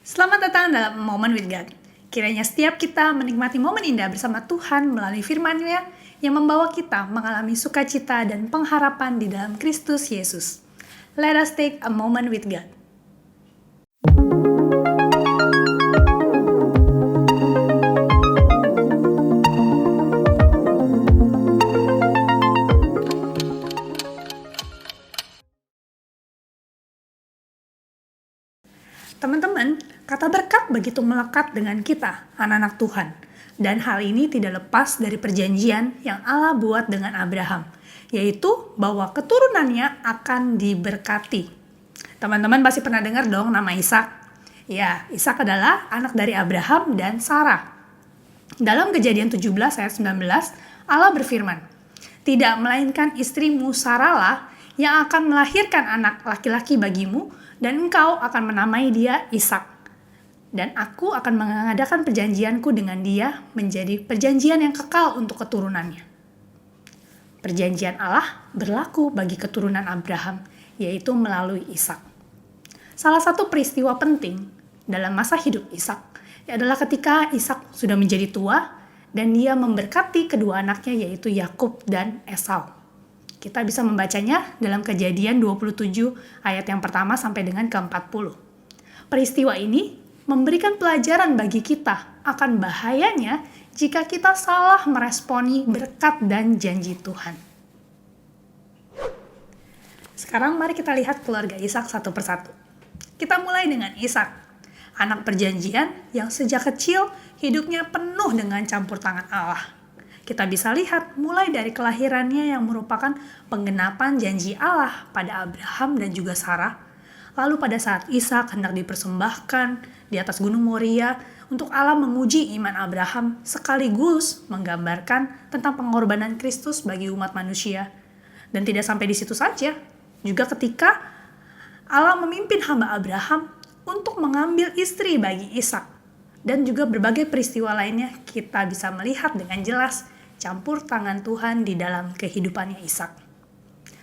Selamat datang dalam Moment with God. Kiranya setiap kita menikmati momen indah bersama Tuhan melalui firman-Nya yang membawa kita mengalami sukacita dan pengharapan di dalam Kristus Yesus. Let us take a moment with God. Teman-teman, kata berkat begitu melekat dengan kita, anak-anak Tuhan. Dan hal ini tidak lepas dari perjanjian yang Allah buat dengan Abraham, yaitu bahwa keturunannya akan diberkati. Teman-teman pasti pernah dengar dong nama Ishak. Ya, Ishak adalah anak dari Abraham dan Sarah. Dalam Kejadian 17 ayat 19, Allah berfirman, "Tidak melainkan istrimu Sarah yang akan melahirkan anak laki-laki bagimu, dan engkau akan menamai dia Ishak. Dan aku akan mengadakan perjanjianku dengan dia menjadi perjanjian yang kekal untuk keturunannya." Perjanjian Allah berlaku bagi keturunan Abraham, yaitu melalui Ishak. Salah satu peristiwa penting dalam masa hidup Ishak adalah ketika Ishak sudah menjadi tua dan dia memberkati kedua anaknya, yaitu Yakub dan Esau. Kita bisa membacanya dalam Kejadian 27 ayat yang pertama sampai dengan ke-40. Peristiwa ini memberikan pelajaran bagi kita akan bahayanya jika kita salah meresponi berkat dan janji Tuhan. Sekarang mari kita lihat keluarga Ishak satu persatu. Kita mulai dengan Ishak, anak perjanjian yang sejak kecil hidupnya penuh dengan campur tangan Allah. Kita bisa lihat mulai dari kelahirannya yang merupakan penggenapan janji Allah pada Abraham dan juga Sarah. Lalu pada saat Ishak hendak dipersembahkan di atas Gunung Moria untuk Allah menguji iman Abraham, sekaligus menggambarkan tentang pengorbanan Kristus bagi umat manusia. Dan tidak sampai di situ saja, juga ketika Allah memimpin hamba Abraham untuk mengambil istri bagi Ishak. Dan juga berbagai peristiwa lainnya kita bisa melihat dengan jelas campur tangan Tuhan di dalam kehidupannya Ishak.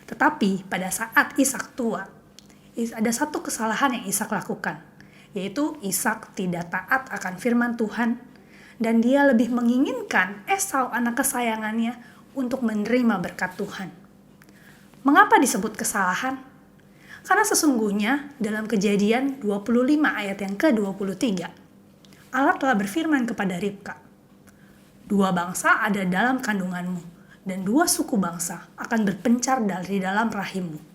Tetapi pada saat Ishak tua, ada satu kesalahan yang Ishak lakukan, yaitu Ishak tidak taat akan firman Tuhan dan dia lebih menginginkan Esau anak kesayangannya untuk menerima berkat Tuhan. Mengapa disebut kesalahan? Karena sesungguhnya dalam Kejadian 25 ayat yang ke-23, Allah telah berfirman kepada Ribka, "Dua bangsa ada dalam kandunganmu, dan dua suku bangsa akan berpencar dari dalam rahimmu.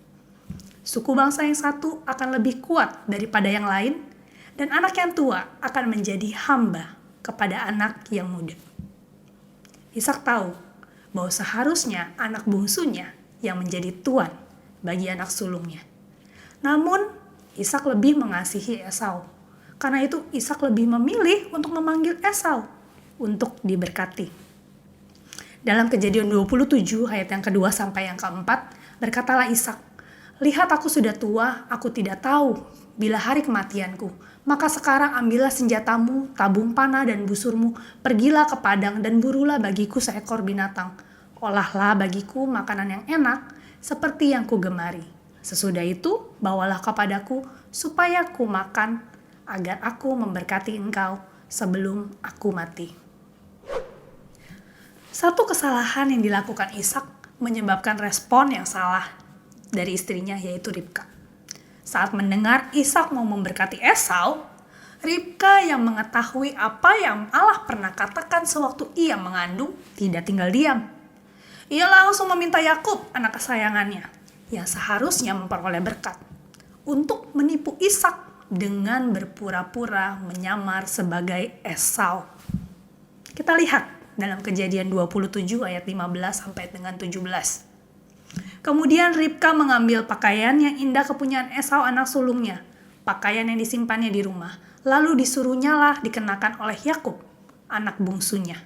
Suku bangsa yang satu akan lebih kuat daripada yang lain, dan anak yang tua akan menjadi hamba kepada anak yang muda." Ishak tahu bahwa seharusnya anak bungsunya yang menjadi tuan bagi anak sulungnya. Namun, Ishak lebih mengasihi Esau. Karena itu Ishak lebih memilih untuk memanggil Esau untuk diberkati. Dalam Kejadian 27 ayat yang kedua sampai yang keempat, berkatalah Ishak, "Lihat aku sudah tua, aku tidak tahu bila hari kematianku. Maka sekarang ambillah senjatamu, tabung panah dan busurmu, pergilah ke padang dan burulah bagiku seekor binatang. Olahlah bagiku makanan yang enak seperti yang kugemari. Sesudah itu bawalah kepadaku supaya ku makan, agar aku memberkati engkau sebelum aku mati." Satu kesalahan yang dilakukan Ishak menyebabkan respon yang salah dari istrinya, yaitu Ribka. Saat mendengar Ishak mau memberkati Esau, Ribka yang mengetahui apa yang Allah pernah katakan sewaktu ia mengandung tidak tinggal diam. Ia langsung meminta Yakub, anak kesayangannya, yang seharusnya memperoleh berkat, untuk menipu Ishak dengan berpura-pura menyamar sebagai Esau. Kita lihat dalam Kejadian 27 ayat 15 sampai dengan 17. Kemudian Ribka mengambil pakaian yang indah kepunyaan Esau anak sulungnya, pakaian yang disimpannya di rumah, lalu disuruhnyalah dikenakan oleh Yakub, anak bungsunya.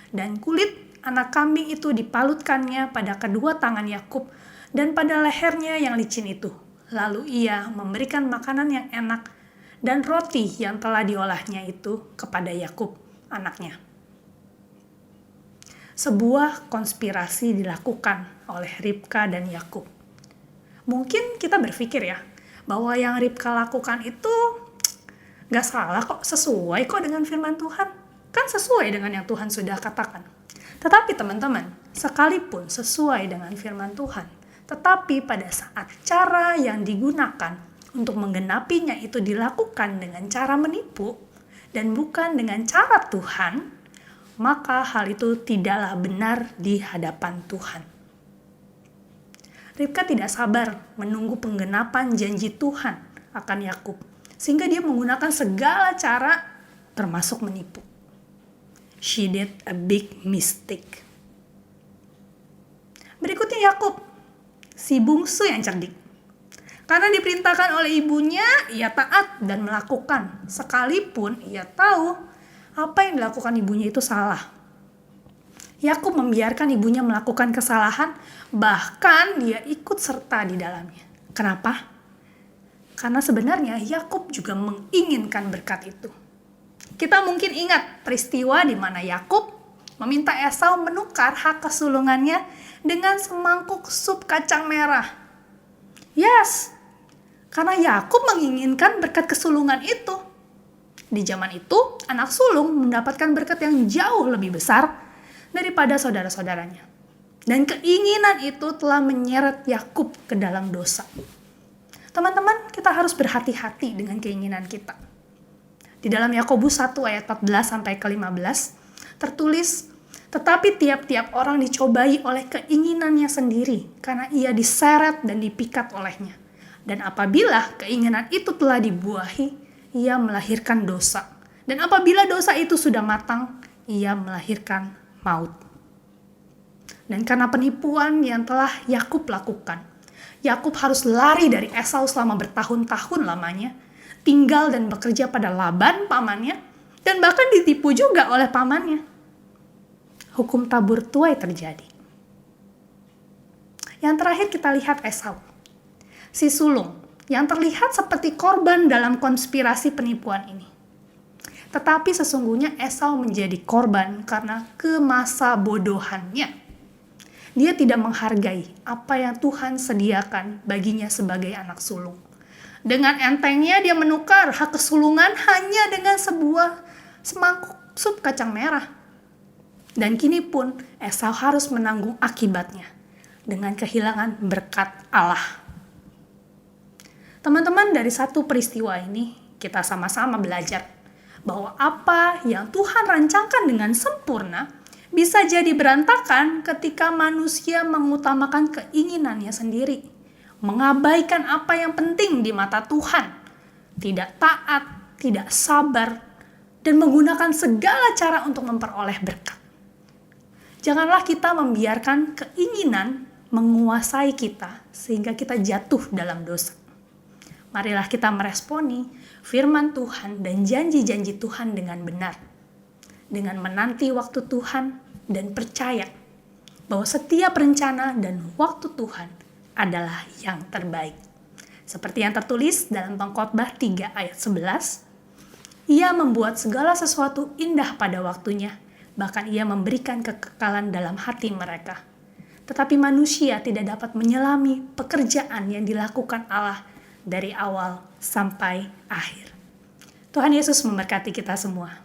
Dan kulit anak kambing itu dipalutkannya pada kedua tangan Yakub dan pada lehernya yang licin itu. Lalu ia memberikan makanan yang enak dan roti yang telah diolahnya itu kepada Yakub, anaknya. Sebuah konspirasi dilakukan oleh Ribka dan Yakub. Mungkin kita berpikir ya, bahwa yang Ribka lakukan itu Gak salah kok, sesuai kok dengan firman Tuhan. Kan sesuai dengan yang Tuhan sudah katakan. Tetapi teman-teman, sekalipun sesuai dengan firman Tuhan, tetapi pada saat cara yang digunakan untuk menggenapinya itu dilakukan dengan cara menipu dan bukan dengan cara Tuhan, maka hal itu tidaklah benar di hadapan Tuhan. Ribka tidak sabar menunggu penggenapan janji Tuhan akan Yakub, sehingga dia menggunakan segala cara termasuk menipu. She did a big mistake. Berikutnya Yakub, si bungsu yang cerdik. Karena diperintahkan oleh ibunya, ia taat dan melakukan, sekalipun ia tahu apa yang dilakukan ibunya itu salah. Yakub membiarkan ibunya melakukan kesalahan, bahkan dia ikut serta di dalamnya. Kenapa? Karena sebenarnya Yakub juga menginginkan berkat itu. Kita mungkin ingat peristiwa di mana Yakub meminta Esau menukar hak kesulungannya dengan semangkuk sup kacang merah. Yes, karena Yakub menginginkan berkat kesulungan itu. Di zaman itu, anak sulung mendapatkan berkat yang jauh lebih besar daripada saudara-saudaranya. Dan keinginan itu telah menyeret Yakub ke dalam dosa. Teman-teman, kita harus berhati-hati dengan keinginan kita. Di dalam Yakobus 1 ayat 14-15 tertulis, tetapi tiap-tiap orang dicobai oleh keinginannya sendiri karena ia diseret dan dipikat olehnya. Dan apabila keinginan itu telah dibuahi, ia melahirkan dosa. Dan apabila dosa itu sudah matang, ia melahirkan maut. Dan karena penipuan yang telah Yakub lakukan, Yakub harus lari dari Esau selama bertahun-tahun lamanya, tinggal dan bekerja pada Laban pamannya, dan bahkan ditipu juga oleh pamannya. Hukum tabur tuai terjadi. Yang terakhir kita lihat Esau, si sulung, yang terlihat seperti korban dalam konspirasi penipuan ini. Tetapi sesungguhnya Esau menjadi korban karena kemasa bodohannya. Dia tidak menghargai apa yang Tuhan sediakan baginya sebagai anak sulung. Dengan entengnya dia menukar hak kesulungan hanya dengan sebuah semangkuk sup kacang merah. Dan kini pun Esau harus menanggung akibatnya dengan kehilangan berkat Allah. Teman-teman, dari satu peristiwa ini, kita sama-sama belajar bahwa apa yang Tuhan rancangkan dengan sempurna bisa jadi berantakan ketika manusia mengutamakan keinginannya sendiri, mengabaikan apa yang penting di mata Tuhan, tidak taat, tidak sabar, dan menggunakan segala cara untuk memperoleh berkat. Janganlah kita membiarkan keinginan menguasai kita sehingga kita jatuh dalam dosa. Marilah kita meresponi firman Tuhan dan janji-janji Tuhan dengan benar. Dengan menanti waktu Tuhan dan percaya bahwa setiap rencana dan waktu Tuhan adalah yang terbaik. Seperti yang tertulis dalam Pengkhotbah 3 ayat 11, Ia membuat segala sesuatu indah pada waktunya, bahkan Ia memberikan kekekalan dalam hati mereka. Tetapi manusia tidak dapat menyelami pekerjaan yang dilakukan Allah dari awal sampai akhir. Tuhan Yesus memberkati kita semua.